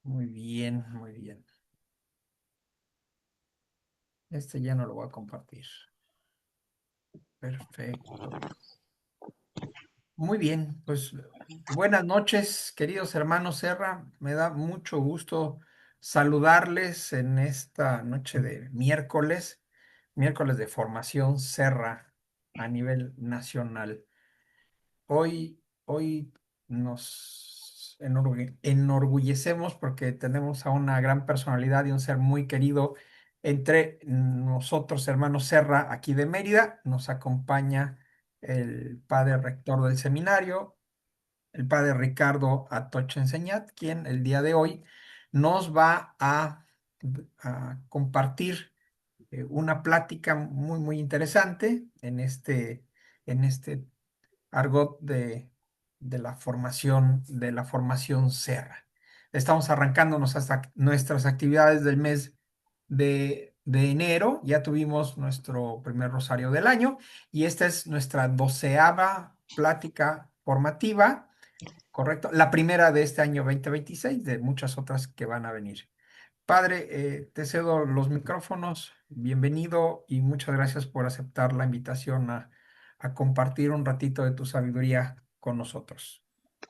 Muy bien, muy bien. Este ya no lo voy a compartir. Perfecto. Muy bien, pues buenas noches, queridos hermanos Serra. Me da mucho gusto saludarles en esta noche de miércoles, miércoles de formación Serra a nivel nacional. Hoy nos enorgullecemos porque tenemos a una gran personalidad y un ser muy querido entre nosotros, hermanos Serra, aquí de Mérida. Nos acompaña el padre rector del seminario, el padre Ricardo Atocha Enseñat, quien el día de hoy nos va a compartir una plática muy, muy interesante en este argot de la formación Serra. Estamos arrancándonos hasta nuestras actividades del mes de enero. Ya tuvimos nuestro primer rosario del año y esta es nuestra 12ª plática formativa, ¿correcto? La primera de este año 2026, de muchas otras que van a venir. Padre, te cedo los micrófonos. Bienvenido y muchas gracias por aceptar la invitación a compartir un ratito de tu sabiduría con nosotros.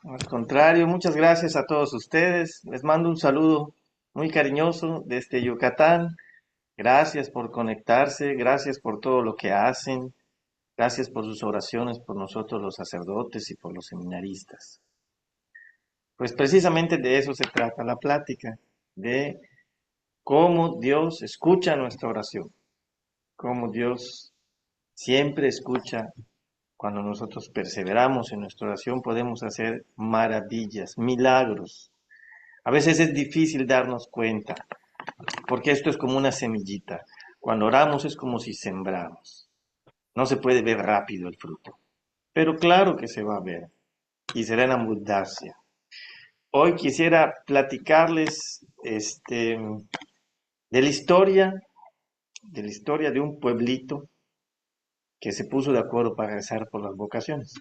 Al contrario, muchas gracias a todos ustedes. Les mando un saludo muy cariñoso desde Yucatán. Gracias por conectarse, gracias por todo lo que hacen, gracias por sus oraciones por nosotros los sacerdotes y por los seminaristas. Pues precisamente de eso se trata la plática, de cómo Dios escucha nuestra oración, cómo Dios siempre escucha. Cuando nosotros perseveramos en nuestra oración podemos hacer maravillas, milagros. A veces es difícil darnos cuenta, porque esto es como una semillita. Cuando oramos es como si sembramos. No se puede ver rápido el fruto, pero claro que se va a ver y será en abundancia. Hoy quisiera platicarles de la historia, de la historia de un pueblito que se puso de acuerdo para rezar por las vocaciones.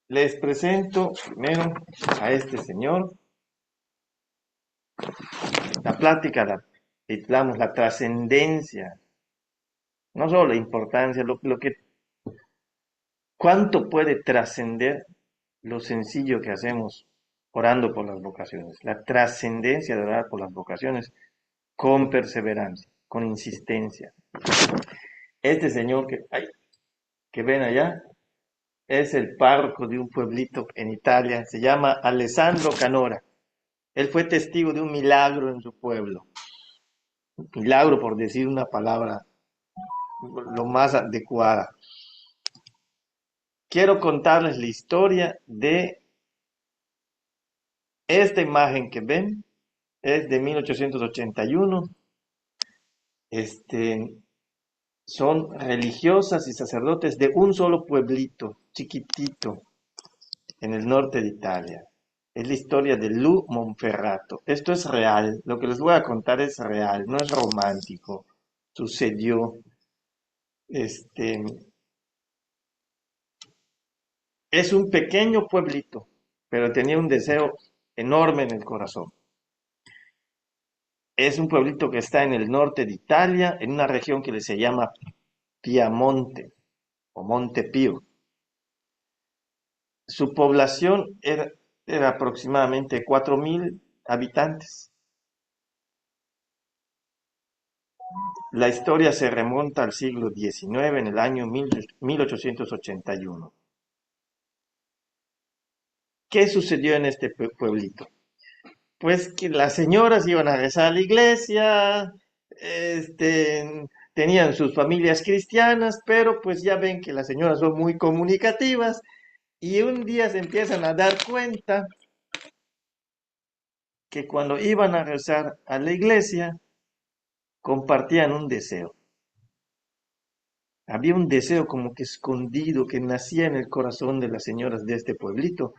Les presento primero a este señor. La plática la titulamos la trascendencia, no solo la importancia, cuánto puede trascender lo sencillo que hacemos orando por las vocaciones, la trascendencia de orar por las vocaciones con perseverancia, con insistencia. Este señor que ven allá es el párroco de un pueblito en Italia, se llama Alessandro Canora. Él fue testigo de un milagro en su pueblo, milagro por decir una palabra lo más adecuada. Quiero contarles la historia de esta imagen que ven, es de 1881. Este, Son religiosas y sacerdotes de un solo pueblito, chiquitito, en el norte de Italia. Es la historia de Lu Monferrato. Esto es real, lo que les voy a contar es real, no es romántico. Sucedió. Este, es un pequeño pueblito, pero tenía un deseo enorme en el corazón. Es un pueblito que está en el norte de Italia, en una región que se llama Piamonte o Monte Pío. Su población era aproximadamente 4.000 habitantes. La historia se remonta al siglo XIX, en el año 1881. ¿Qué sucedió en este pueblito? Pues que las señoras iban a rezar a la iglesia, tenían sus familias cristianas, pero pues ya ven que las señoras son muy comunicativas y un día se empiezan a dar cuenta que cuando iban a rezar a la iglesia compartían un deseo. Había un deseo como que escondido que nacía en el corazón de las señoras de este pueblito,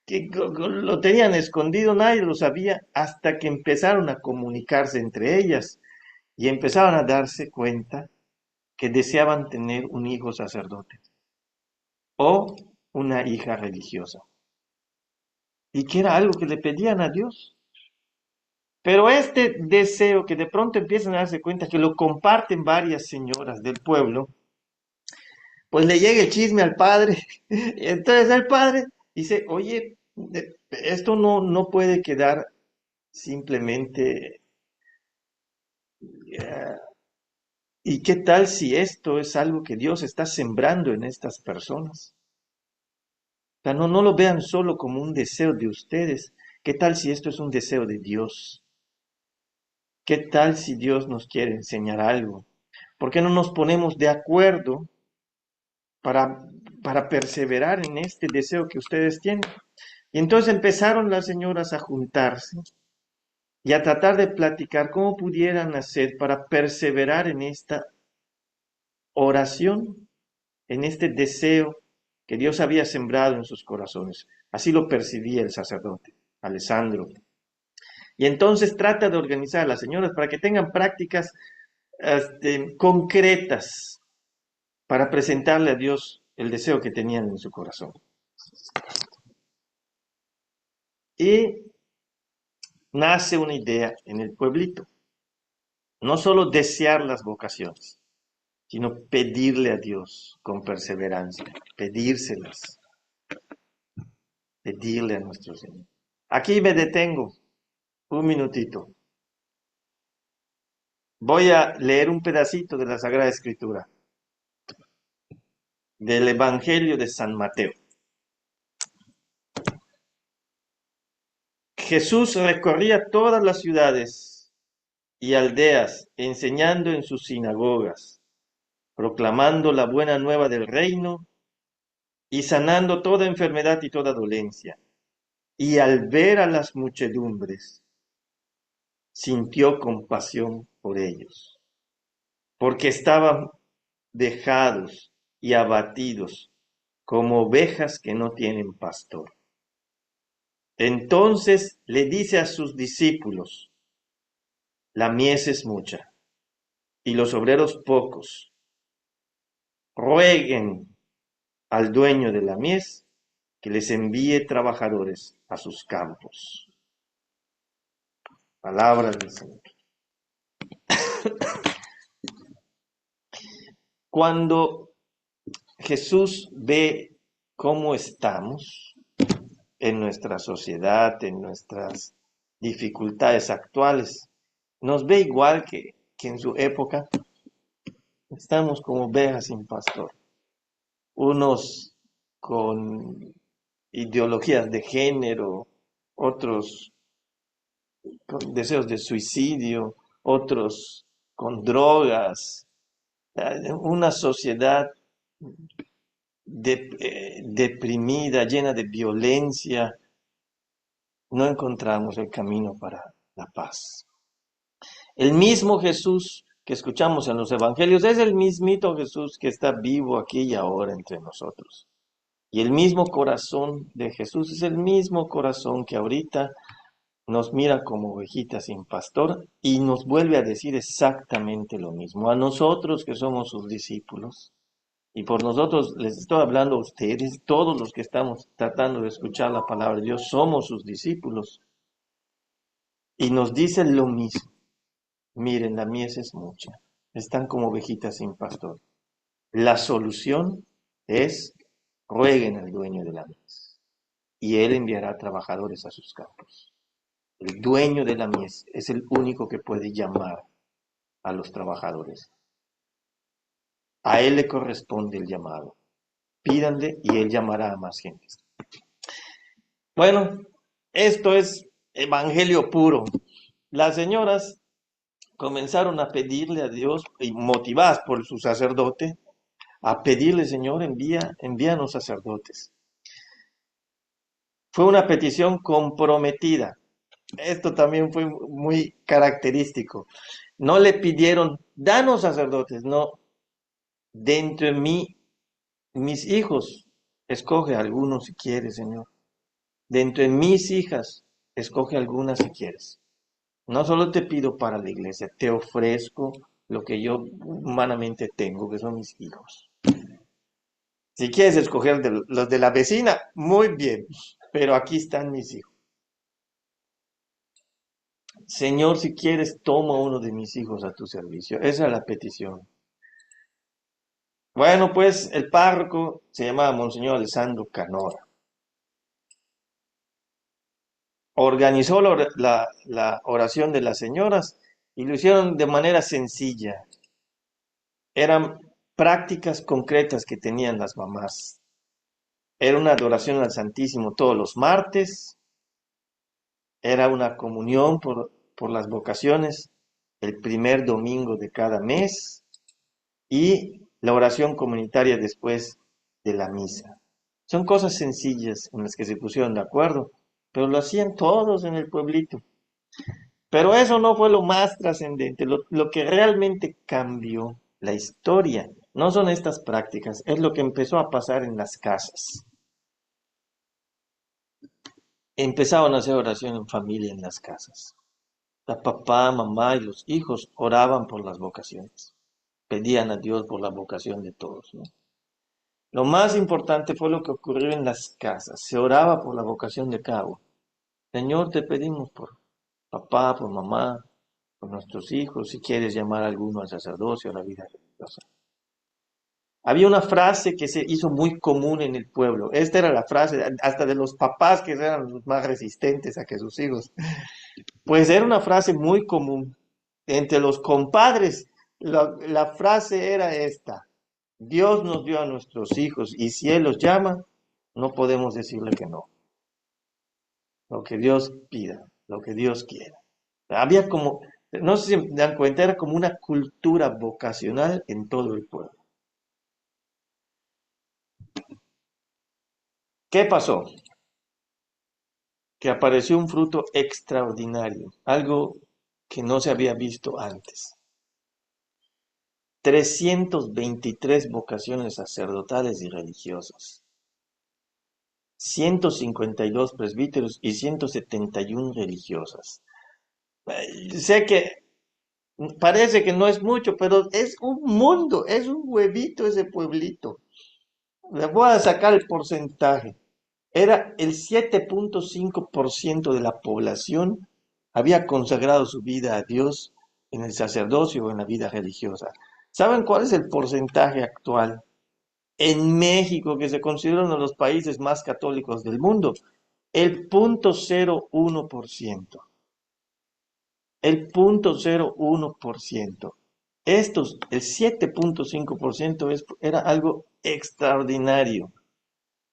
que lo tenían escondido, nadie lo sabía, hasta que empezaron a comunicarse entre ellas y empezaban a darse cuenta que deseaban tener un hijo sacerdote o una hija religiosa. y que era algo que le pedían a Dios. Pero este deseo que de pronto empiezan a darse cuenta que lo comparten varias señoras del pueblo, pues le llega el chisme al padre. Y entonces el padre dice, oye, esto no puede quedar simplemente. ¿Y qué tal si esto es algo que Dios está sembrando en estas personas? O sea, no lo vean solo como un deseo de ustedes. ¿Qué tal si esto es un deseo de Dios? ¿Qué tal si Dios nos quiere enseñar algo? ¿Por qué no nos ponemos de acuerdo para, para perseverar en este deseo que ustedes tienen? Y entonces empezaron las señoras a juntarse y a tratar de platicar cómo pudieran hacer para perseverar en esta oración, en este deseo que Dios había sembrado en sus corazones. Así lo percibía el sacerdote, Alessandro. Y entonces trata de organizar a las señoras para que tengan prácticas concretas para presentarle a Dios el deseo que tenían en su corazón. Y nace una idea en el pueblito, no solo desear las vocaciones, sino pedirle a Dios con perseverancia, pedírselas, pedirle a nuestro Señor. Aquí me detengo un minutito. Voy a leer un pedacito de la Sagrada Escritura, del Evangelio de San Mateo. Jesús recorría todas las ciudades y aldeas, enseñando en sus sinagogas, proclamando la buena nueva del reino y sanando toda enfermedad y toda dolencia. Y al ver a las muchedumbres, sintió compasión por ellos, porque estaban dejados y abatidos como ovejas que no tienen pastor. Entonces le dice a sus discípulos, la mies es mucha y los obreros pocos. Rueguen al dueño de la mies que les envíe trabajadores a sus campos. Palabras del Señor. Cuando Jesús ve cómo estamos en nuestra sociedad, en nuestras dificultades actuales, nos ve igual que en su época. Estamos como ovejas sin pastor, unos con ideologías de género, otros con deseos de suicidio, otros con drogas, una sociedad deprimida, llena de violencia. No encontramos el camino para la paz. El mismo Jesús que escuchamos en los evangelios es el mismito Jesús que está vivo aquí y ahora entre nosotros. Y el mismo corazón de Jesús es el mismo corazón que ahorita nos mira como ovejitas sin pastor y nos vuelve a decir exactamente lo mismo. A nosotros que somos sus discípulos, y por nosotros les estoy hablando a ustedes, todos los que estamos tratando de escuchar la palabra de Dios, somos sus discípulos. Y nos dice lo mismo. Miren, la mies es mucha. Están como ovejitas sin pastor. La solución es rueguen al dueño de la mies y él enviará trabajadores a sus campos. El dueño de la mies es el único que puede llamar a los trabajadores. A él le corresponde el llamado. Pídanle y él llamará a más gente. Bueno, esto es evangelio puro. Las señoras comenzaron a pedirle a Dios, y motivadas por su sacerdote, a pedirle, Señor, envíanos sacerdotes. Fue una petición comprometida. Esto también fue muy característico. No le pidieron, danos sacerdotes, no, dentro de mí, mis hijos, escoge algunos si quieres, Señor. Dentro de mis hijas, escoge algunas si quieres. No solo te pido para la iglesia, te ofrezco lo que yo humanamente tengo, que son mis hijos. Si quieres escoger los de la vecina, muy bien, pero aquí están mis hijos. Señor, si quieres, toma uno de mis hijos a tu servicio. Esa es la petición. Bueno, pues el párroco se llamaba Monseñor Alessandro Canora. Organizó la oración de las señoras y lo hicieron de manera sencilla. Eran prácticas concretas que tenían las mamás. Era una adoración al Santísimo todos los martes, era una comunión por las vocaciones el primer domingo de cada mes y la oración comunitaria después de la misa. Son cosas sencillas en las que se pusieron de acuerdo, pero lo hacían todos en el pueblito. Pero eso no fue lo más trascendente. Lo que realmente cambió la historia no son estas prácticas, es lo que empezó a pasar en las casas. Empezaban a hacer oración en familia en las casas. La papá, mamá y los hijos oraban por las vocaciones. Pedían a Dios por la vocación de todos, ¿no? Lo más importante fue lo que ocurrió en las casas. Se oraba por la vocación de cada uno. Señor, te pedimos por papá, por mamá, por nuestros hijos, si quieres llamar a alguno al sacerdocio, a la vida religiosa. Había una frase que se hizo muy común en el pueblo. Esta era la frase, hasta de los papás que eran los más resistentes a que sus hijos. Pues era una frase muy común. Entre los compadres, la frase era esta. Dios nos dio a nuestros hijos y si Él los llama, no podemos decirle que no. Lo que Dios pida, lo que Dios quiera. Había como, no sé si me dan cuenta, era como una cultura vocacional en todo el pueblo. ¿Qué pasó? Que apareció un fruto extraordinario, algo que no se había visto antes. 323 vocaciones sacerdotales y religiosas, 152 presbíteros y 171 religiosas. Sé que parece que no es mucho, pero es un mundo, es un huevito ese pueblito. Le voy a sacar el porcentaje. Era el 7.5% de la población había consagrado su vida a Dios en el sacerdocio o en la vida religiosa. ¿Saben cuál es el porcentaje actual? En México, que se considera uno de los países más católicos del mundo, el 0.01%. El 0.01%. El 7.5% era algo extraordinario.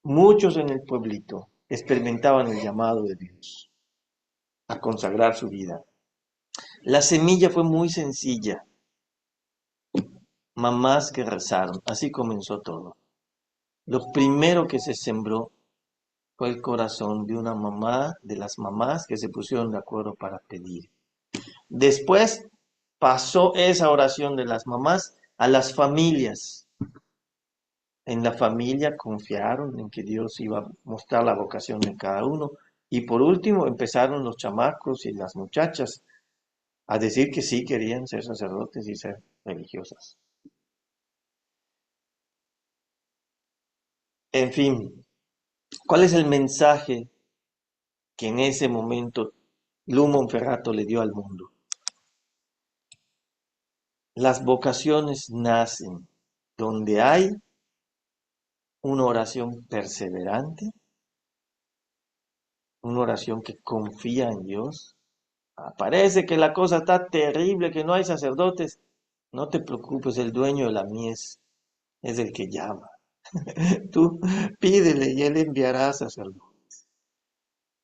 Muchos en el pueblito experimentaban el llamado de Dios a consagrar su vida. La semilla fue muy sencilla. Mamás que rezaron. Así comenzó todo. Lo primero que se sembró fue el corazón de una mamá, de las mamás que se pusieron de acuerdo para pedir. Después pasó esa oración de las mamás a las familias. En la familia confiaron en que Dios iba a mostrar la vocación de cada uno. Y por último empezaron los chamacos y las muchachas a decir que sí querían ser sacerdotes y ser religiosas. En fin, ¿cuál es el mensaje que en ese momento Lumo Monferrato le dio al mundo? Las vocaciones nacen donde hay una oración perseverante, una oración que confía en Dios. Parece que la cosa está terrible, que no hay sacerdotes. No te preocupes, el dueño de la mies es el que llama. Tú pídele y él enviará sacerdotes.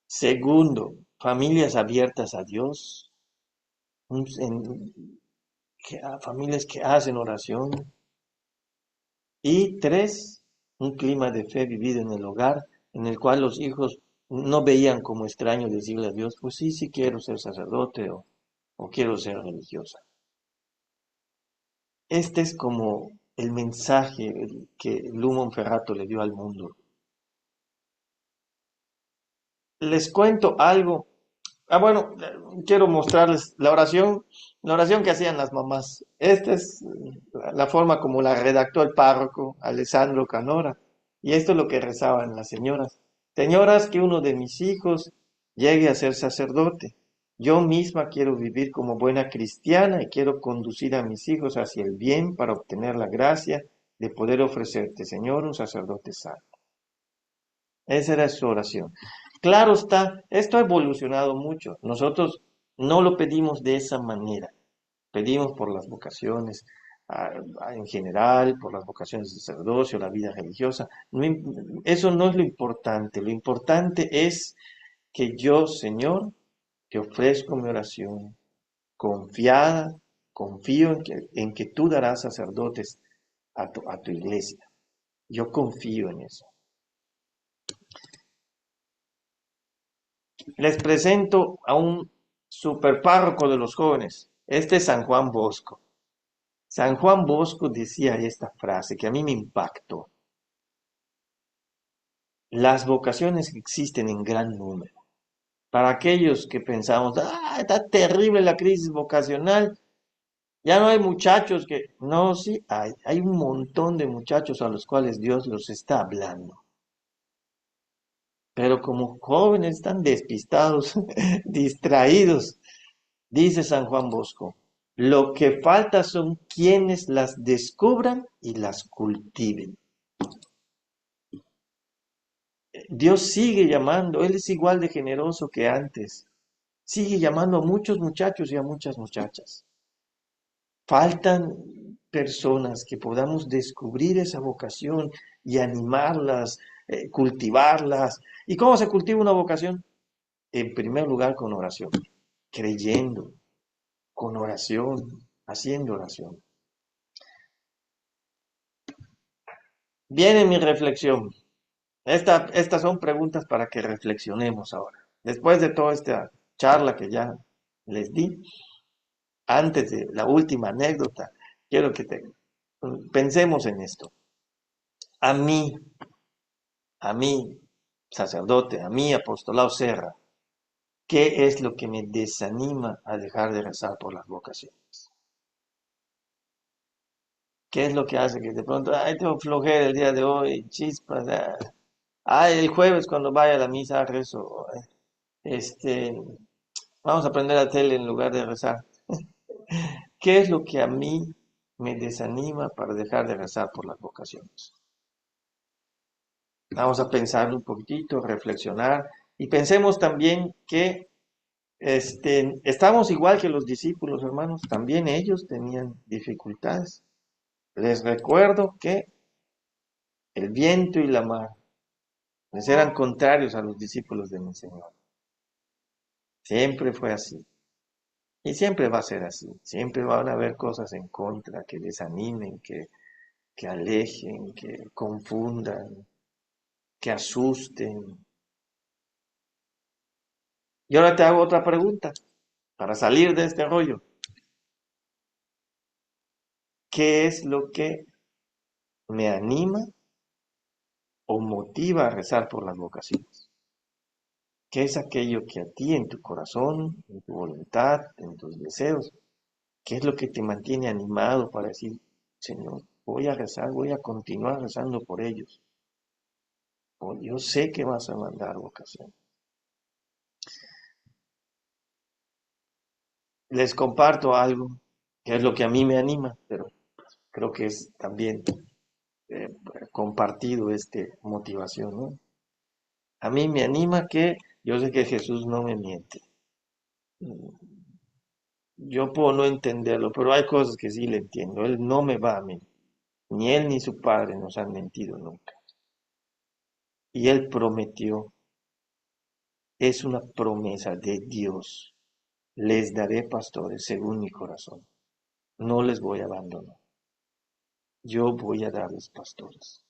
Segundo, familias abiertas a Dios, familias que hacen oración. Y tres, un clima de fe vivido en el hogar, en el cual los hijos no veían como extraño decirle a Dios, pues sí, sí quiero ser sacerdote o quiero ser religiosa. Este es como el mensaje que Lumo Monferrato le dio al mundo. Les cuento algo. Bueno, quiero mostrarles la oración que hacían las mamás. Esta es la forma como la redactó el párroco Alessandro Canora. Y esto es lo que rezaban las señoras. Señoras, que uno de mis hijos llegue a ser sacerdote. Yo misma quiero vivir como buena cristiana y quiero conducir a mis hijos hacia el bien para obtener la gracia de poder ofrecerte, Señor, un sacerdote santo. Esa era su oración. Claro está, esto ha evolucionado mucho. Nosotros no lo pedimos de esa manera. Pedimos por las vocaciones en general, por las vocaciones de sacerdocio, la vida religiosa. Eso no es lo importante. Lo importante es que yo, Señor, te ofrezco mi oración confiada, confío en que tú darás sacerdotes a tu iglesia. Yo confío en eso. Les presento a un superpárroco de los jóvenes. Este es San Juan Bosco. San Juan Bosco decía esta frase que a mí me impactó. Las vocaciones existen en gran número. Para aquellos que pensamos, está terrible la crisis vocacional, ya no hay muchachos que... No, sí, hay un montón de muchachos a los cuales Dios los está hablando. Pero como jóvenes están despistados, distraídos, dice San Juan Bosco, lo que falta son quienes las descubran y las cultiven. Dios sigue llamando, Él es igual de generoso que antes. Sigue llamando a muchos muchachos y a muchas muchachas. Faltan personas que podamos descubrir esa vocación y animarlas, cultivarlas. ¿Y cómo se cultiva una vocación? En primer lugar con oración, creyendo, con oración, haciendo oración. Viene mi reflexión. Estas son preguntas para que reflexionemos ahora. Después de toda esta charla que ya les di, antes de la última anécdota, quiero que pensemos en esto. A mí, sacerdote, a mí, apostolado Serra, ¿qué es lo que me desanima a dejar de rezar por las vocaciones? ¿Qué es lo que hace que de pronto, tengo flojera el día de hoy, chispas, el jueves cuando vaya a la misa rezo, este, vamos a aprender la tele en lugar de rezar? ¿Qué es lo que a mí me desanima para dejar de rezar por las vocaciones? Vamos a pensar un poquitito, reflexionar y pensemos también que estamos igual que los discípulos, hermanos, también ellos tenían dificultades. Les recuerdo que el viento y la mar les eran contrarios a los discípulos de mi Señor. Siempre fue así. Y siempre va a ser así. Siempre van a haber cosas en contra que desanimen, que alejen, que confundan, que asusten. Y ahora te hago otra pregunta para salir de este rollo. ¿Qué es lo que me anima o motiva a rezar por las vocaciones? ¿Qué es aquello que a ti en tu corazón, en tu voluntad, en tus deseos, qué es lo que te mantiene animado para decir, Señor, voy a rezar, voy a continuar rezando por ellos? O yo sé que vas a mandar vocación. Les comparto algo que es lo que a mí me anima, pero creo que es también eh, compartido motivación, ¿no? A mí me anima que yo sé que Jesús no me miente. Yo puedo no entenderlo, pero hay cosas que sí le entiendo. Él no me va a mentir. Ni él ni su padre nos han mentido nunca. Y él prometió, es una promesa de Dios. Les daré pastores según mi corazón. No les voy a abandonar. Yo voy a darles pastores.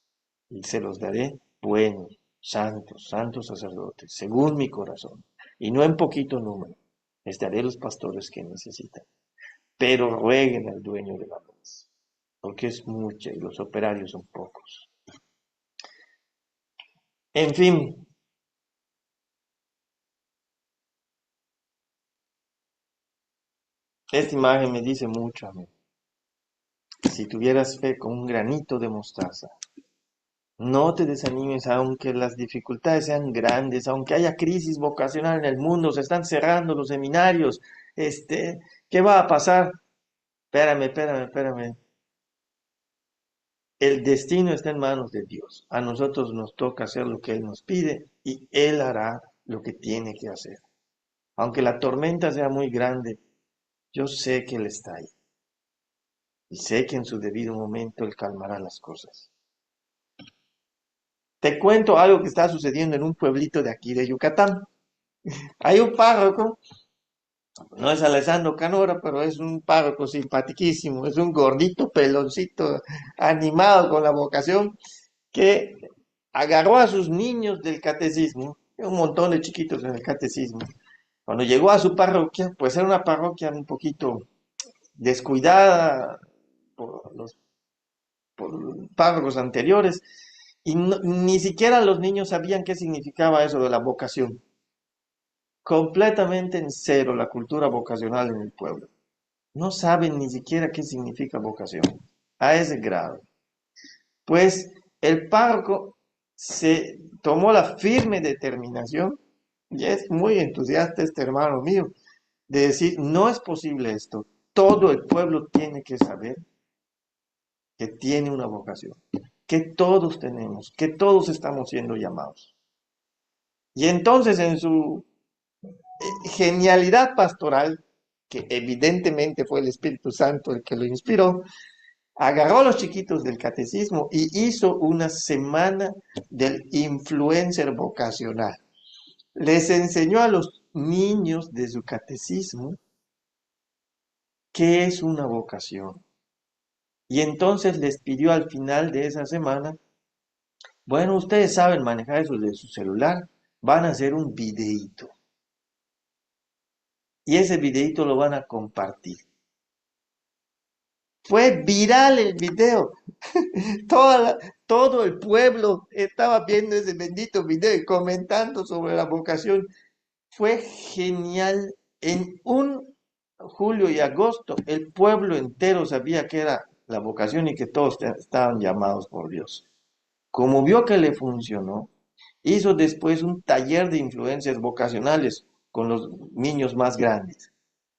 Y se los daré buenos, santos, santos sacerdotes, según mi corazón. Y no en poquito número. Les daré los pastores que necesitan. Pero rueguen al dueño de la mies, porque es mucha y los operarios son pocos. En fin, esta imagen me dice mucho a mí. Si tuvieras fe con un granito de mostaza, No te desanimes, aunque las dificultades sean grandes, aunque haya crisis vocacional en el mundo, se están cerrando los seminarios. Este, ¿Qué va a pasar? Espérame, espérame, espérame. El destino está en manos de Dios. A nosotros nos toca hacer lo que Él nos pide y Él hará lo que tiene que hacer. Aunque la tormenta sea muy grande, yo sé que Él está ahí y sé que en su debido momento Él calmará las cosas. Te cuento algo que está sucediendo en un pueblito de aquí de Yucatán. Hay un párroco, no es Alessandro Canora, pero es un párroco simpaticísimo, es un gordito, peloncito, animado con la vocación, que agarró a sus niños del catecismo, un montón de chiquitos en el catecismo. Cuando llegó a su parroquia, pues era una parroquia un poquito descuidada por los por párrocos anteriores, y ni siquiera los niños sabían qué significaba eso de la vocación. Completamente en cero la cultura vocacional en el pueblo. No saben ni siquiera qué significa vocación, a ese grado. Pues el párroco se tomó la firme determinación, y es muy entusiasta este hermano mío, de decir, no es posible esto, todo el pueblo tiene que saber que tiene una vocación, que todos tenemos, que todos estamos siendo llamados. Y entonces en su genialidad pastoral, que evidentemente fue el Espíritu Santo el que lo inspiró, agarró a los chiquitos del catecismo y hizo una semana del influencer vocacional. Les enseñó a los niños de su catecismo qué es una vocación. Y entonces les pidió al final de esa semana, bueno, ustedes saben manejar eso de su celular, van a hacer un videíto. Y ese videíto lo van a compartir. Fue viral el video. Todo el pueblo estaba viendo ese bendito video y comentando sobre la vocación. Fue genial. En un julio y agosto, el pueblo entero sabía que era la vocación y que todos estaban llamados por Dios. Como vio que le funcionó, hizo después un taller de influencias vocacionales con los niños más grandes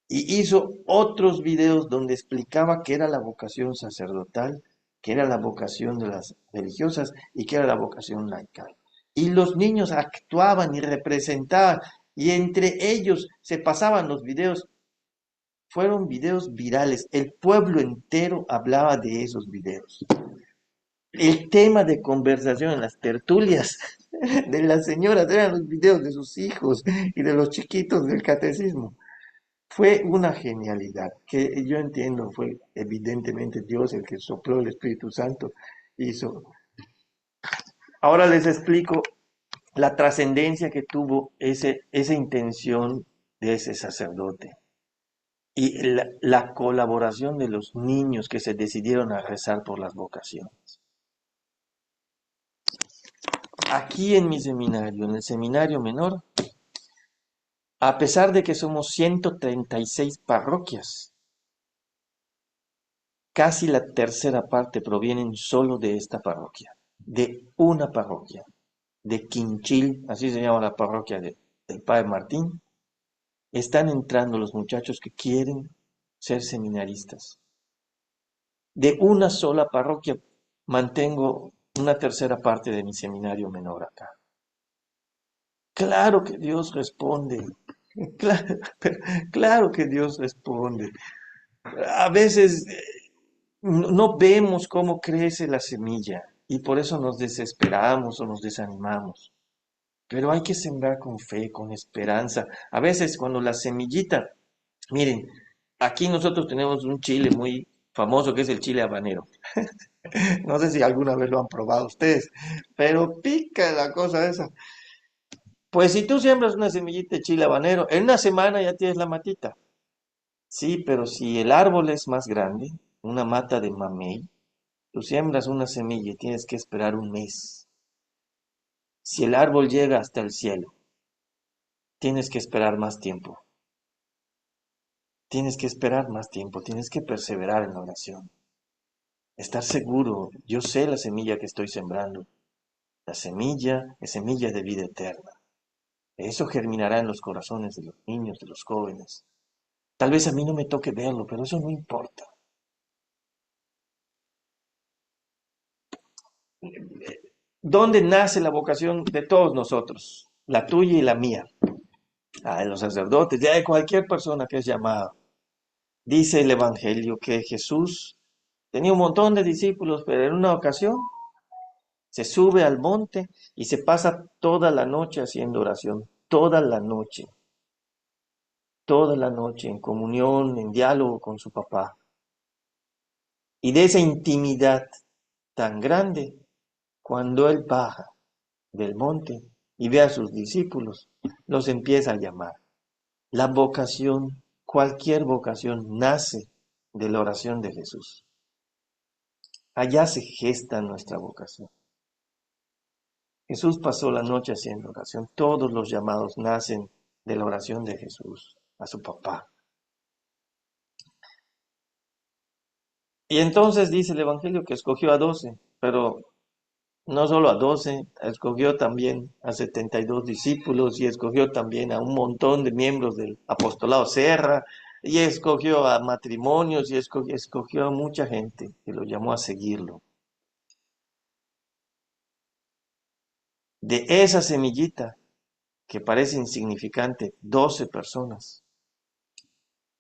y hizo otros videos donde explicaba qué era la vocación sacerdotal, qué era la vocación de las religiosas y qué era la vocación laical. Y los niños actuaban y representaban y entre ellos se pasaban los videos. Fueron videos virales. El pueblo entero hablaba de esos videos. El tema de conversación en las tertulias de las señoras eran los videos de sus hijos y de los chiquitos del catecismo. Fue una genialidad que yo entiendo, fue evidentemente Dios el que sopló el Espíritu Santo, hizo. Ahora les explico la trascendencia que tuvo esa intención de ese sacerdote y la colaboración de los niños que se decidieron a rezar por las vocaciones. Aquí en mi seminario, en el seminario menor, a pesar de que somos 136 parroquias, casi la tercera parte provienen solo de esta parroquia, de una parroquia, de Quinchil, así se llama la parroquia del Padre Martín. Están entrando los muchachos que quieren ser seminaristas. De una sola parroquia mantengo una tercera parte de mi seminario menor acá. Claro que Dios responde, claro, claro que Dios responde. A veces no vemos cómo crece la semilla y por eso nos desesperamos o nos desanimamos. Pero hay que sembrar con fe, con esperanza. A veces cuando la semillita, miren, aquí nosotros tenemos un chile muy famoso que es el chile habanero. No sé si alguna vez lo han probado ustedes, pero pica la cosa esa. Pues si tú siembras una semillita de chile habanero, en una semana ya tienes la matita. Sí, pero si el árbol es más grande, una mata de mamey, tú siembras una semilla y tienes que esperar un mes. Si el árbol llega hasta el cielo, tienes que esperar más tiempo. Tienes que esperar más tiempo, tienes que perseverar en la oración. Estar seguro, yo sé la semilla que estoy sembrando. La semilla es semilla de vida eterna. Eso germinará en los corazones de los niños, de los jóvenes. Tal vez a mí no me toque verlo, pero eso no importa. ¿Dónde nace la vocación de todos nosotros? La tuya y la mía. De los sacerdotes, ya de cualquier persona que es llamada. Dice el Evangelio que Jesús tenía un montón de discípulos, pero en una ocasión se sube al monte y se pasa toda la noche haciendo oración. Toda la noche en comunión, en diálogo con su papá. Y de esa intimidad tan grande, cuando él baja del monte y ve a sus discípulos, los empieza a llamar. La vocación, cualquier vocación, nace de la oración de Jesús. Allá se gesta nuestra vocación. Jesús pasó la noche haciendo oración. Todos los llamados nacen de la oración de Jesús a su papá. Y entonces dice el Evangelio que escogió a 12, pero no solo a 12, escogió también a 72 discípulos y escogió también a un montón de miembros del apostolado Serra y escogió a matrimonios y escogió a mucha gente que lo llamó a seguirlo. De esa semillita que parece insignificante, 12 personas,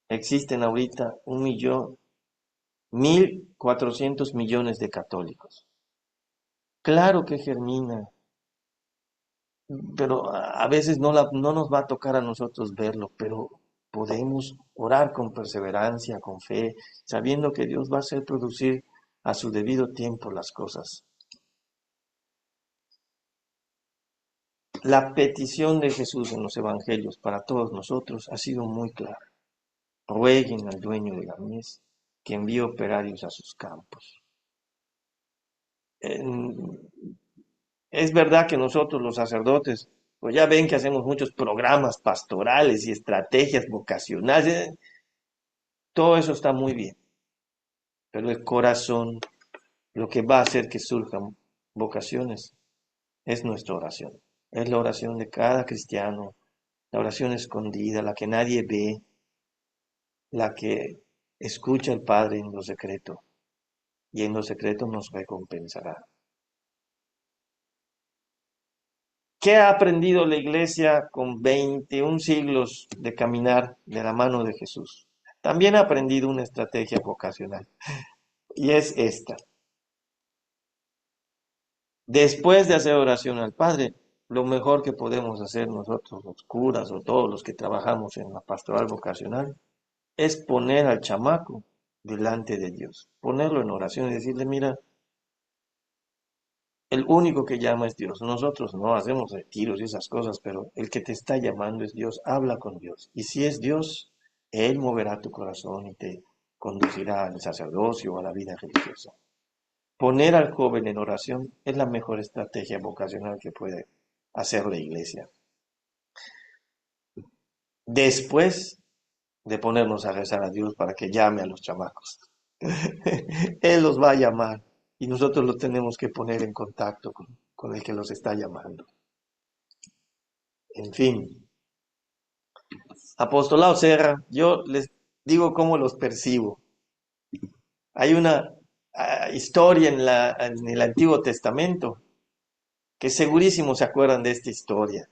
existen ahorita 1.400.000.000 de católicos. Claro que germina, pero a veces no nos va a tocar a nosotros verlo, pero podemos orar con perseverancia, con fe, sabiendo que Dios va a hacer producir a su debido tiempo las cosas. La petición de Jesús en los evangelios para todos nosotros ha sido muy clara. Rueguen al dueño de la mies que envíe operarios a sus campos. Es verdad que nosotros los sacerdotes, pues ya ven que hacemos muchos programas pastorales y estrategias vocacionales. Todo eso está muy bien, pero el corazón, lo que va a hacer que surjan vocaciones, es nuestra oración. Es la oración de cada cristiano, la oración escondida, la que nadie ve, la que escucha el Padre en lo secreto, y en lo secreto nos recompensará. ¿Qué ha aprendido la iglesia con 21 siglos de caminar de la mano de Jesús? También ha aprendido una estrategia vocacional, y es esta. Después de hacer oración al Padre, lo mejor que podemos hacer nosotros, los curas o todos los que trabajamos en la pastoral vocacional, es poner al chamaco delante de Dios, ponerlo en oración y decirle, mira, el único que llama es Dios. Nosotros no hacemos retiros y esas cosas, pero el que te está llamando es Dios. Habla con Dios. Y si es Dios, Él moverá tu corazón y te conducirá al sacerdocio o a la vida religiosa. Poner al joven en oración es la mejor estrategia vocacional que puede hacer la iglesia. Después de ponernos a rezar a Dios para que llame a los chamacos. Él los va a llamar y nosotros los tenemos que poner en contacto con el que los está llamando. En fin, Apostolado Serra, yo les digo cómo los percibo. Hay una historia en el Antiguo Testamento que segurísimo se acuerdan de esta historia.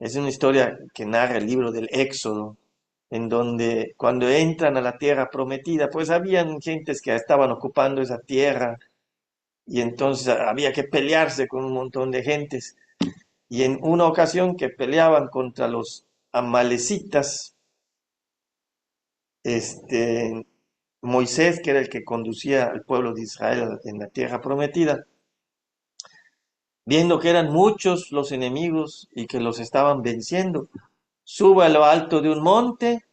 Es una historia que narra el libro del Éxodo, en donde cuando entran a la tierra prometida, pues habían gentes que estaban ocupando esa tierra y entonces había que pelearse con un montón de gentes. Y en una ocasión que peleaban contra los amalecitas, este, Moisés, que era el que conducía al pueblo de Israel en la tierra prometida, viendo que eran muchos los enemigos y que los estaban venciendo, sube a lo alto de un monte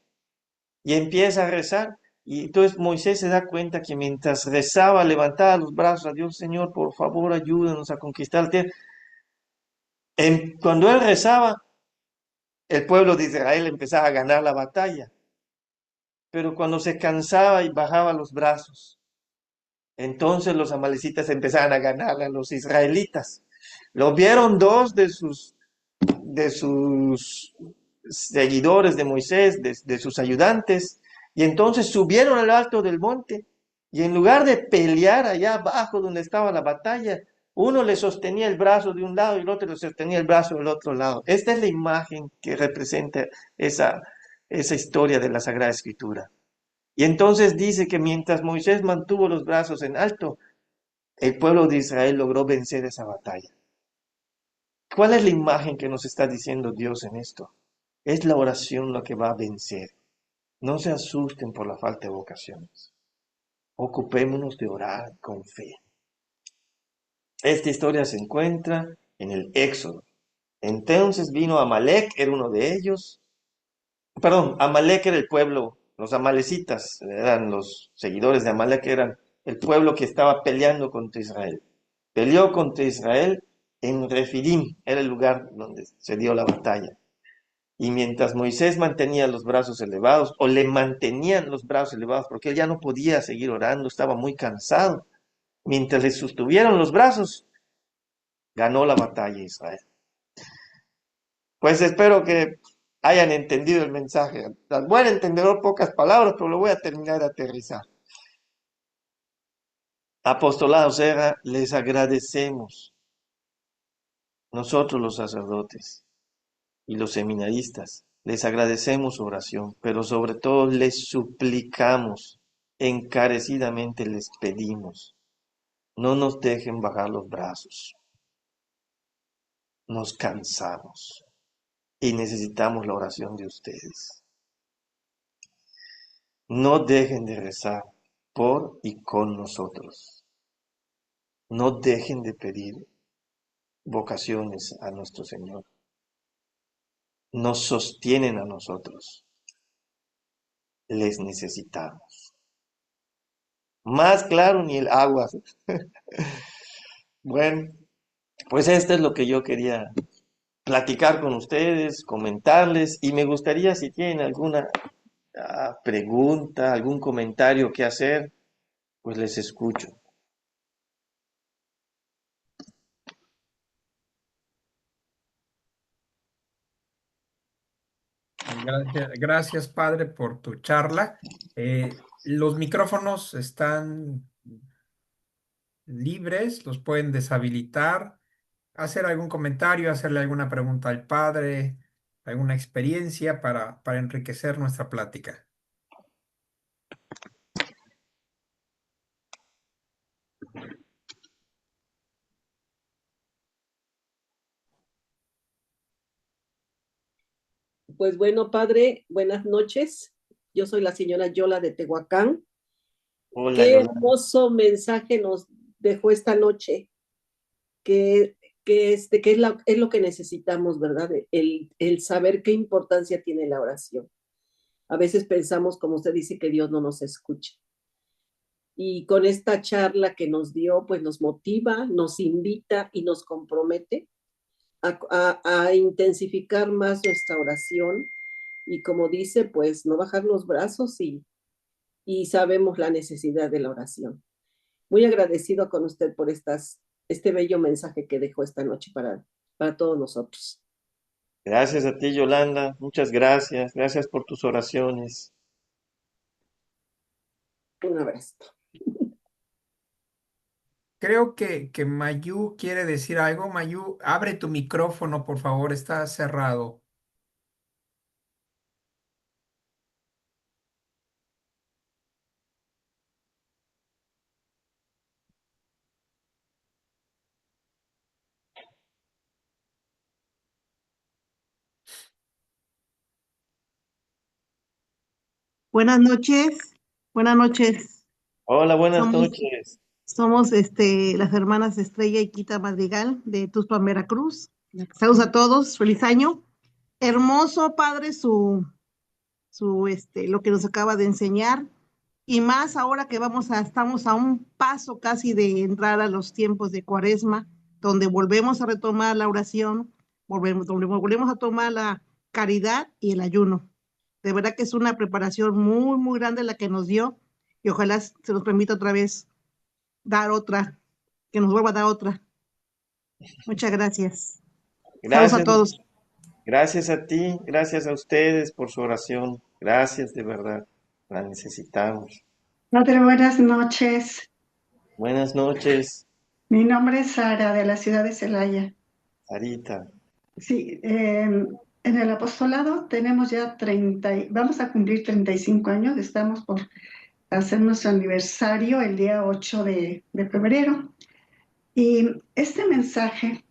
y empieza a rezar. Y entonces Moisés se da cuenta que mientras rezaba, levantaba los brazos a Dios, Señor, por favor, ayúdanos a conquistar la tierra. Cuando él rezaba, el pueblo de Israel empezaba a ganar la batalla. Pero cuando se cansaba y bajaba los brazos, entonces los amalecitas empezaban a ganar a los israelitas. Lo vieron dos de sus seguidores de Moisés, de sus ayudantes, y entonces subieron al alto del monte, y en lugar de pelear allá abajo donde estaba la batalla, uno le sostenía el brazo de un lado y el otro le sostenía el brazo del otro lado. Esta es la imagen que representa esa, esa historia de la Sagrada Escritura. Y entonces dice que mientras Moisés mantuvo los brazos en alto, el pueblo de Israel logró vencer esa batalla. ¿Cuál es la imagen que nos está diciendo Dios en esto? Es la oración lo que va a vencer. No se asusten por la falta de vocaciones. Ocupémonos de orar con fe. Esta historia se encuentra en el Éxodo. Entonces vino Amalek, era uno de ellos. Perdón, Amalek era el pueblo, los amalecitas eran los seguidores de Amalek, eran el pueblo que estaba peleando contra Israel. Peleó contra Israel en Refidim, era el lugar donde se dio la batalla. Y mientras Moisés mantenía los brazos elevados, o le mantenían los brazos elevados, porque él ya no podía seguir orando, estaba muy cansado, mientras le sostuvieron los brazos, ganó la batalla Israel. Pues espero que hayan entendido el mensaje. Al buen entendedor, pocas palabras, pero lo voy a terminar de aterrizar. Apostolado Serra, les agradecemos, nosotros los sacerdotes y los seminaristas, les agradecemos su oración, pero sobre todo les suplicamos, encarecidamente les pedimos, no nos dejen bajar los brazos, nos cansamos y necesitamos la oración de ustedes. No dejen de rezar por y con nosotros. No dejen de pedir vocaciones a nuestro Señor. Nos sostienen a nosotros. Les necesitamos. Más claro ni el agua. Bueno, pues esto es lo que yo quería platicar con ustedes, comentarles, y me gustaría si tienen alguna pregunta, algún comentario que hacer, pues les escucho. Gracias, padre, por tu charla. Los micrófonos están libres, los pueden deshabilitar, hacer algún comentario, hacerle alguna pregunta al padre, alguna experiencia para enriquecer nuestra plática. Pues bueno, padre, buenas noches. Yo soy la señora Yola de Tehuacán. Hola, Qué Yolanda. hermoso mensaje nos dejó esta noche, que, es lo que necesitamos, ¿verdad? El saber qué importancia tiene la oración. A veces pensamos, como usted dice, que Dios no nos escucha. Y con esta charla que nos dio, pues nos motiva, nos invita y nos compromete a intensificar más nuestra oración y como dice, pues no bajar los brazos y sabemos la necesidad de la oración. Muy agradecido con usted por este bello mensaje que dejó esta noche para todos nosotros. Gracias a ti, Yolanda. Muchas gracias. Gracias por tus oraciones. Un abrazo. Creo que Mayu quiere decir algo. Mayu, abre tu micrófono, por favor, está cerrado. Buenas noches, buenas noches. Hola, buenas Somos, noches. somos las hermanas Estrella y Quita Madrigal de Tuxpan, Veracruz. Saludos a todos, feliz año. Hermoso, padre, lo que nos acaba de enseñar. Y más ahora que estamos a un paso casi de entrar a los tiempos de Cuaresma, donde volvemos a retomar la oración, donde volvemos a tomar la caridad y el ayuno. De verdad que es una preparación muy, muy grande la que nos dio y ojalá se nos permita otra vez dar otra, que nos vuelva a dar otra. Muchas gracias. Saludos a Gracias, todos. gracias a ti, gracias a ustedes por su oración. Gracias de verdad, la necesitamos. Padre, buenas noches. Buenas noches, Mi nombre es Sara, de la ciudad de Celaya. Sarita. Sí, en el apostolado tenemos ya vamos a cumplir 35 años, estamos por hacer nuestro aniversario el día 8 de febrero. Y este mensaje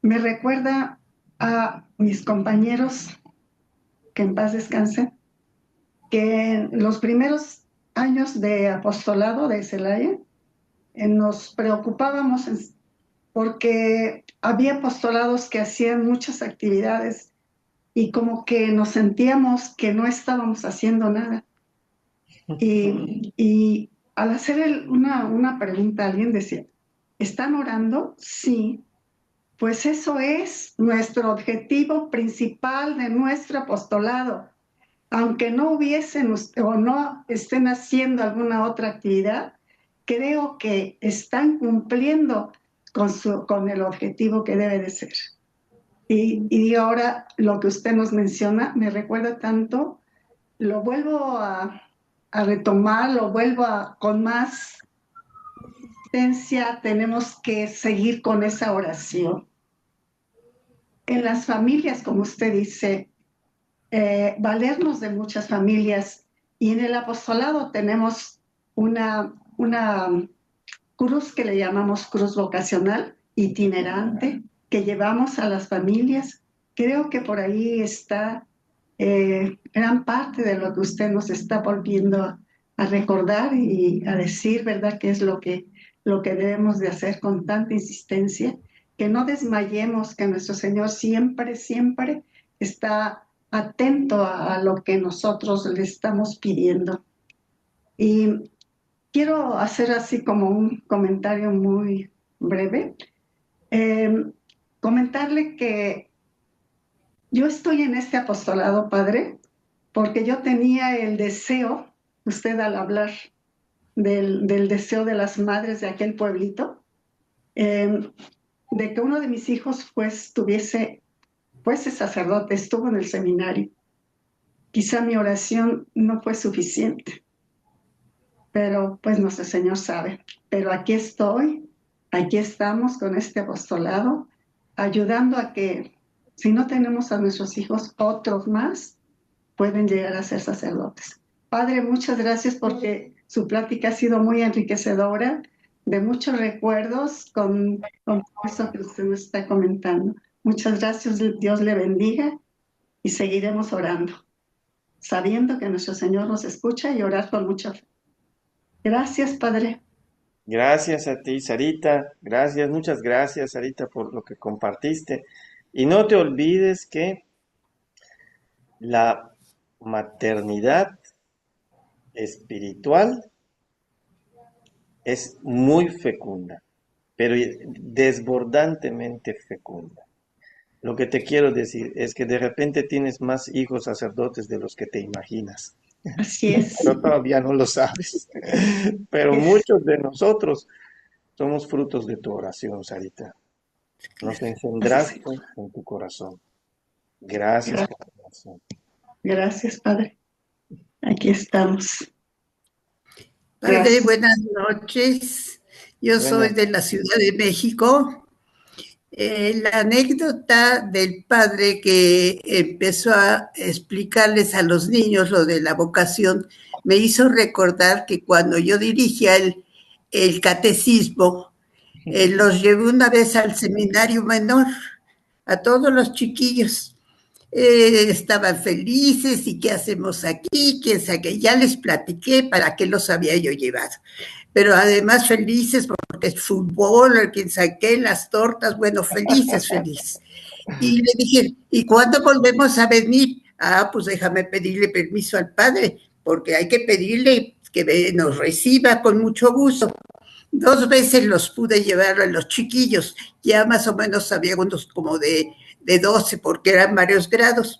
me recuerda a mis compañeros, que en paz descansen, que en los primeros años de apostolado de Celaya nos preocupábamos porque había apostolados que hacían muchas actividades y como que nos sentíamos que no estábamos haciendo nada. Y al hacer una pregunta, alguien decía, ¿están orando? Sí. Pues eso es nuestro objetivo principal de nuestro apostolado. Aunque no hubiesen o no estén haciendo alguna otra actividad, creo que están cumpliendo con el objetivo que debe de ser. Y ahora lo que usted nos menciona me recuerda tanto, lo vuelvo a retomar, con más insistencia, tenemos que seguir con esa oración. En las familias, como usted dice, valernos de muchas familias, y en el apostolado tenemos una cruz que le llamamos cruz vocacional itinerante, que llevamos a las familias. Creo que por ahí está gran parte de lo que usted nos está volviendo a recordar y a decir, ¿verdad? Que es lo que debemos de hacer con tanta insistencia, que no desmayemos, que nuestro Señor siempre, siempre está atento a lo que nosotros le estamos pidiendo. Y quiero hacer así como un comentario muy breve. Comentarle que yo estoy en este apostolado, Padre, porque yo tenía el deseo, usted al hablar del deseo de las madres de aquel pueblito, de que uno de mis hijos fuese sacerdote, estuvo en el seminario. Quizá mi oración no fue suficiente, pero pues nuestro Señor sabe. Pero aquí estoy, aquí estamos con este apostolado, ayudando a que si no tenemos a nuestros hijos, otros más pueden llegar a ser sacerdotes. Padre, muchas gracias porque su plática ha sido muy enriquecedora, de muchos recuerdos con eso que usted nos está comentando. Muchas gracias, Dios le bendiga y seguiremos orando, sabiendo que nuestro Señor nos escucha y orar con mucha fe. Gracias, Padre. Gracias a ti, Sarita. Gracias, muchas gracias, Sarita, por lo que compartiste. Y no te olvides que la maternidad espiritual es muy fecunda, pero desbordantemente fecunda. Lo que te quiero decir es que de repente tienes más hijos sacerdotes de los que te imaginas, Así es. pero todavía no lo sabes. Pero muchos de nosotros somos frutos de tu oración, Sarita. Nos engendraste en tu corazón. Gracias por tu oración. Gracias, Padre. Aquí estamos. Padre, Gracias. buenas noches. Yo soy Buenas. de la Ciudad de México. La anécdota del padre que empezó a explicarles a los niños lo de la vocación me hizo recordar que cuando yo dirigía el catecismo, los llevé una vez al seminario menor, a todos los chiquillos. Estaban felices y qué hacemos aquí, quién sabe qué. Ya les platiqué para qué los había yo llevado. Pero además felices porque es fútbol, quién sabe qué, las tortas, bueno, felices, felices. Y le dije, ¿y cuándo volvemos a venir? Ah, pues déjame pedirle permiso al padre, porque hay que pedirle que nos reciba con mucho gusto. 2 veces los pude llevar a los chiquillos, ya más o menos había unos como de 12, porque eran varios grados.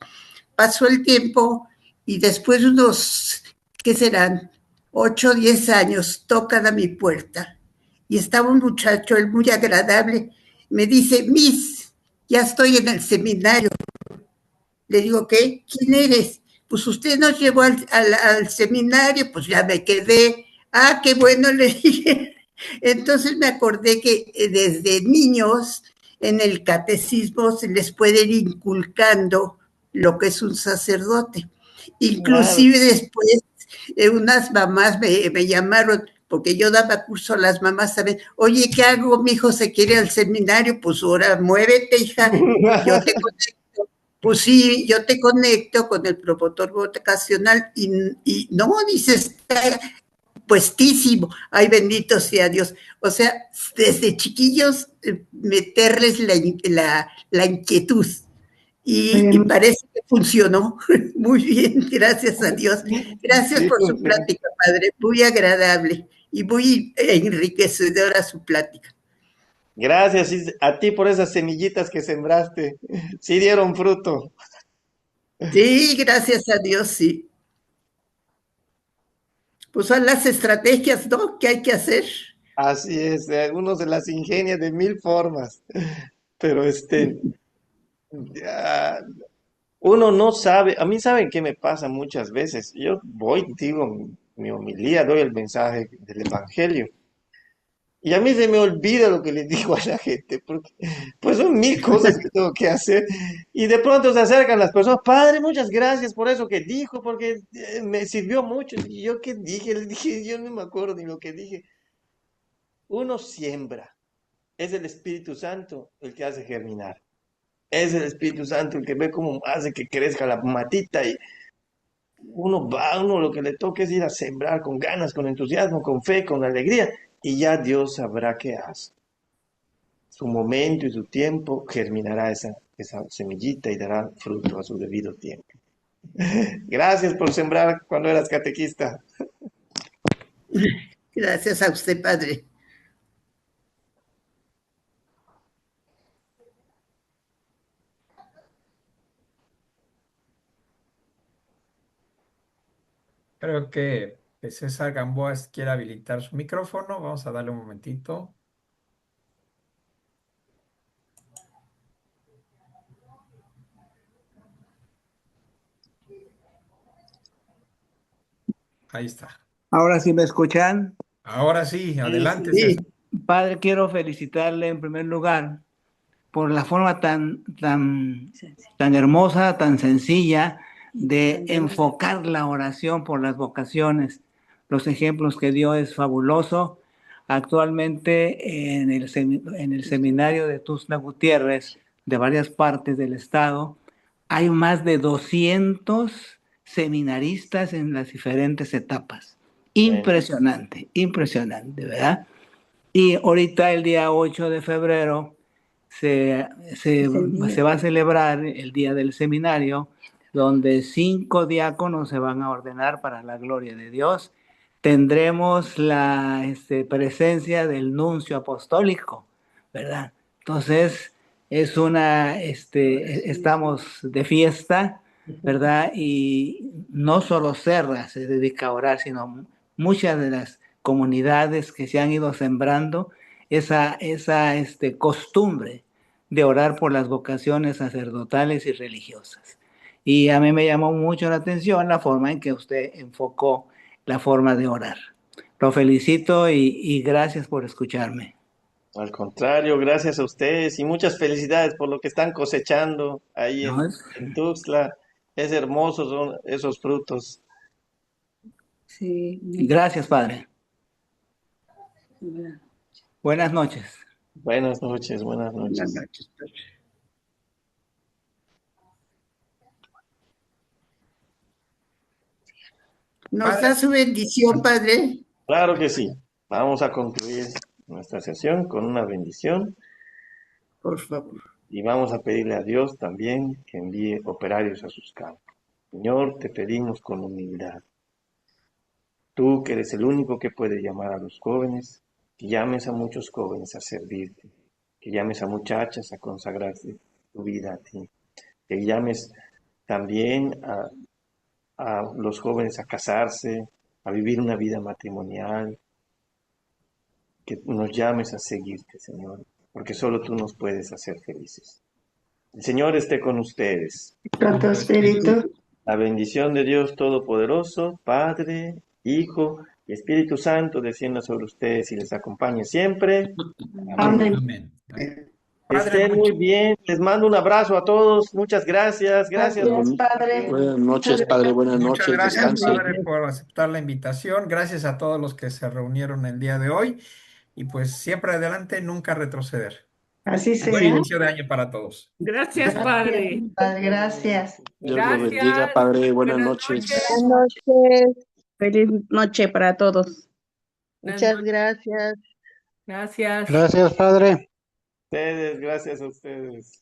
Pasó el tiempo y después unos, ¿qué serán? 8 o 10 años, tocan a mi puerta. Y estaba un muchacho, él muy agradable, Me dice, Miss, ya estoy en el seminario. Le digo, ¿qué? ¿Quién eres? Pues usted nos llevó al seminario, pues ya me quedé. Ah, qué bueno, le dije. Entonces me acordé que desde niños en el catecismo se les puede ir inculcando lo que es un sacerdote. Claro. Inclusive después unas mamás me llamaron, porque yo daba curso a las mamás también. Oye, ¿qué hago? Mi hijo se quiere al seminario, pues ahora muévete, hija, yo te conecto. Pues sí, yo te conecto con el promotor vocacional y no, dices, está puestísimo. Ay, bendito sea Dios. O sea, desde chiquillos meterles la inquietud. Y parece que funcionó muy bien, gracias a Dios. Gracias Sí, por su plática, padre, muy agradable y muy enriquecedora su plática. gracias a ti por esas semillitas que sembraste. Sí dieron fruto. Sí, gracias a Dios, sí. Pues son las estrategias, ¿no? Que hay que hacer. Así es, uno se las ingenia de mil formas, pero ah, uno no sabe, a mí saben qué me pasa muchas veces. Yo voy, digo mi homilía, doy el mensaje del Evangelio. Y a mí se me olvida lo que le digo a la gente, porque pues son mil cosas que tengo que hacer. Y de pronto se acercan las personas, padre, muchas gracias por eso que dijo, porque me sirvió mucho. Y yo qué dije, le dije, yo no me acuerdo ni lo que dije. Uno siembra, es el Espíritu Santo el que hace germinar. Es el Espíritu Santo el que ve cómo hace que crezca la matita y uno va, uno lo que le toca es ir a sembrar con ganas, con entusiasmo, con fe, con alegría y ya Dios sabrá qué hace. Su momento y su tiempo germinará esa semillita y dará fruto a su debido tiempo. Gracias por sembrar cuando eras catequista. Gracias a usted, padre. Creo que César Gamboa quiere habilitar su micrófono. Vamos a darle un momentito. Ahí está. Ahora sí me escuchan. Ahora sí, Sí, adelante, sí. Sí, César. Padre, quiero felicitarle en primer lugar por la forma tan hermosa, tan sencilla de enfocar la oración por las vocaciones. Los ejemplos que dio es fabuloso. Actualmente en el seminario de Tuxtla Gutiérrez, de varias partes del estado, hay más de 200 seminaristas en las diferentes etapas. Bueno, Impresionante, impresionante, ¿verdad? Y ahorita el día 8 de febrero se va a celebrar el día del seminario, donde 5 diáconos se van a ordenar para la gloria de Dios. Tendremos la presencia del nuncio apostólico, ¿verdad? Entonces, estamos de fiesta, ¿verdad? Y no solo Serra se dedica a orar, sino muchas de las comunidades que se han ido sembrando esa costumbre de orar por las vocaciones sacerdotales y religiosas. Y a mí me llamó mucho la atención la forma en que usted enfocó la forma de orar. Lo felicito y gracias por escucharme. al contrario, gracias a ustedes y muchas felicidades por lo que están cosechando ahí ¿No? en Tuxtla. Es hermoso son esos frutos. Sí. Gracias, Padre. Buenas noches. Buenas noches, buenas buenas noches. noches, padre. ¿Nos da Padre, su bendición, padre? Claro que sí. Vamos a concluir nuestra sesión con una bendición Por favor. y vamos a pedirle a Dios también que envíe operarios a sus campos. Señor, te pedimos con humildad. Tú que eres el único que puede llamar a los jóvenes, que llames a muchos jóvenes a servirte, que llames a muchachas a consagrarse tu vida a ti, que llames también a los jóvenes a casarse, a vivir una vida matrimonial, que nos llames a seguirte, Señor, porque solo tú nos puedes hacer felices. El Señor esté con ustedes. Con tu espíritu. La bendición de Dios Todopoderoso, Padre, Hijo y Espíritu Santo, descienda sobre ustedes y les acompañe siempre. Amén. Amén. Que estén muy bien. Les mando un abrazo a todos. Muchas gracias. Gracias. Gracias, Padre. Buenas noches, Padre. Buenas Muchas noches. gracias, Descanse. Padre, por aceptar la invitación. Gracias a todos los que se reunieron el día de hoy. Y pues siempre adelante, nunca retroceder. Así Buen sea. inicio de año para todos. Gracias, Padre. Padre, gracias. Dios lo bendiga, Padre. Buenas noches. Buenas noches. Feliz noche para todos. Buenas Muchas noches. gracias. Gracias. Gracias, Padre. Ustedes, gracias a ustedes.